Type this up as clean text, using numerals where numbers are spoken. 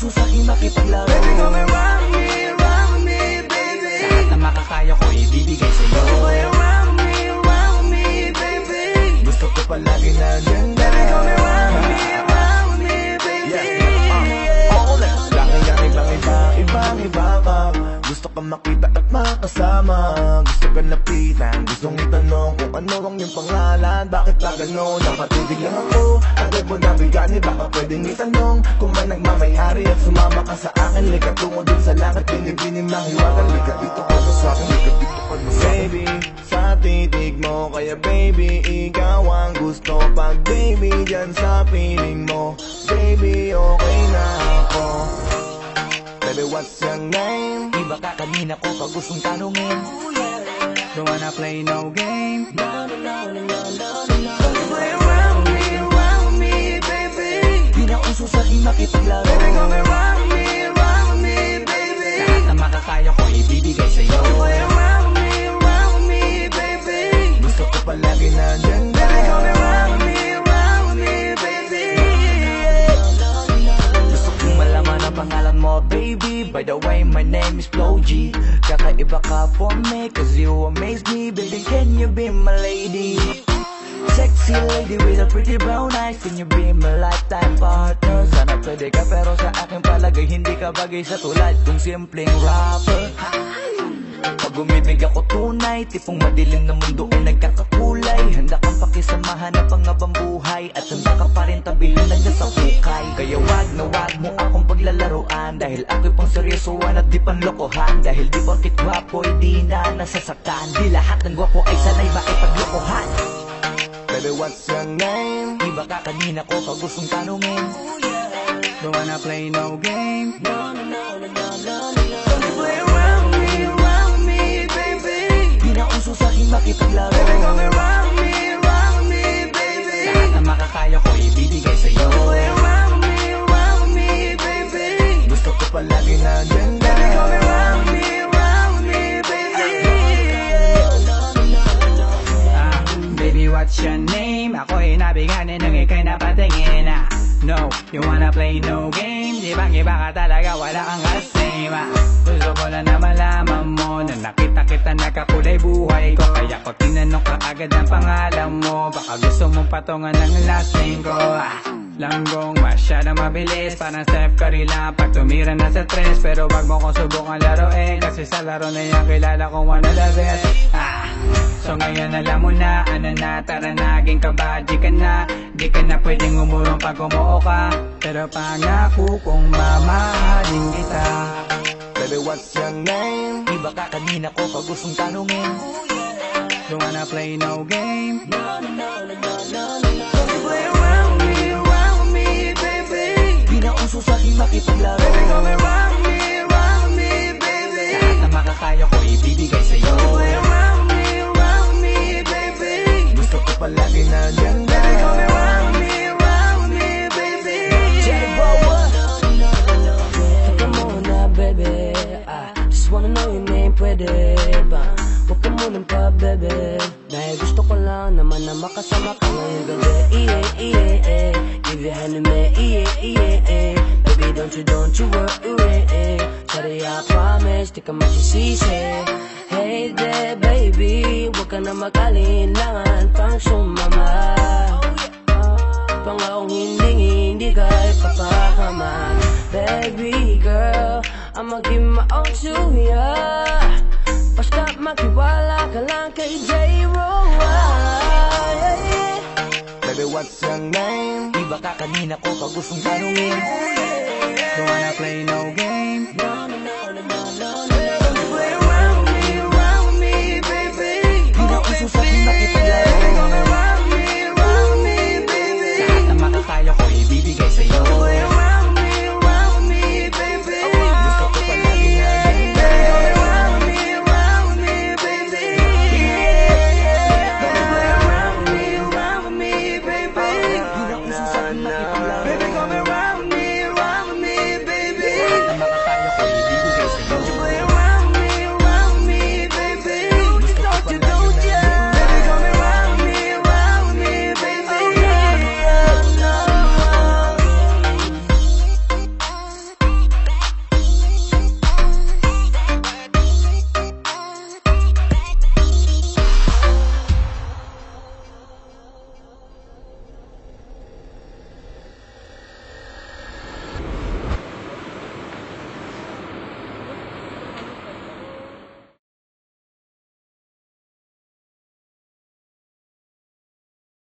uso sa'kin makipaglaro. Baby, come and rock me, baby. Lahat na makakaya ko ibibigay sa'yo. Baby, rock me, baby. Gusto ko palagi na dyan. Baby, come and rock me, baby. Ibang iba ka. Gusto ka makita at makasama. Gusto ka lapitan, gustong itanong kung ano ang iyong pangalan. Bakit ba gano'n? Napatidig lang ako. Agad mo nabigani, baka pwedeng itanong kung man nagmamayari at sumama ka sa akin. Lika tungo dun sa langit, binibining ng hiwagan. Lika dito ka na sa'kin, lika dito ka na sa'kin. Baby, sa titig mo, kaya baby, ikaw ang gusto. Pag baby, dyan sa piling mo, baby, okay na ako. Baby, what's your name? Iba ka kanina ko pag gustong tanungin. Don't wanna play no game. No. Play around me, baby. Di na uso sa'kin makipaglaro. Baby, come and rock me, baby. Lahat na makakaya ko ibibigay sa'yo. Play around me, baby. Gusto ko palagi na dyan. Baby, come and rock me, baby. Gusto kong malaman ang pangalan mo, baby. By the way, my name is Flo G. Kakaiba ka for me, cause you amaze me. Baby, can you be my lady? Sexy lady with a pretty brown eyes. Can you be my lifetime partner? Sana pwede ka pero sa aking palagay hindi ka bagay sa tulad kong simpleng rapper. Pag umibig ako tunay, tipong madilim na mundo ay nagkakakulay. Handa kang pakisamahan na pangabang buhay at handa ka pa rin tabihan na dyan sa hukay. Kaya wag na wag mo akong paglalaruan, dahil ako'y pang seryosoan at di panlokohan. Dahil di porkit gwapo ay di na nasasaktan, di lahat ng gwapo ay sanay maipaglokohan. Baby, what's your name? Iba ka kanina ko pag gustong tanungin. Don't wanna play no game. No. Play around me, baby. Di na uso sa'kin makipaglaro. Baby, come and rock me, baby. Lahat na makakaya ko ibibigay sa'yo. Play around me, baby. Gusto ko palagi na dyan. Baby, come and rock me, baby. Baby, what's your name? Ako'y nabiganin nang ika'y napatingin. No, you wanna play no game. Di bang iba ka talaga, wala kang kasama. Gusto ko lang na malaman mo na nakita kita nakakulay buhay ko. Kaya ko tinanong ka agad ang pangalan mo. Baka gusto mong patungan ng last name ko. Langgong masyadong mabilis, parang Steph Curry lang pag tumira na sa tres. Pero wag mo kong subukan laruin, kasi sa laro na yan kilala kong one of the best. So ngayon alam mo na, ano na, tara naging kabadji ka na. Di ka na pwedeng umurong pag umuo ka, pero pangako kong mamahalin kita. Baby, what's your name? Iba ka kanina ko pag gustong tanungin. Don't wanna play no game. No. Play around me, baby. Di na uso sa'kin makipaglaro. Baby, come and rock me, baby. Lahat na makakaya ko ibibigay sa'yo. Play around me, baby. Gusto ko palagi na dyan. Baby, come and rock me, baby. Teka muna, baby. Just wanna know your name, pwede ba? Huwag ka munang pa, baby. Dahil gusto ko lang naman na makasama ka ngayong gabi. Give your hand to me, baby, don't you worry. Sorry, I promise, di ka magsisisi. Hey there, baby, huwag ka na mag-alinlangan pang sumama. Pangakong hindi ka ipapahaman. Baby girl, I'ma give my all to ya. Basta magtiwala ka lang kay J-Ro. Baby, what's your name? Iba ka kanina ko pag gustong tanungin.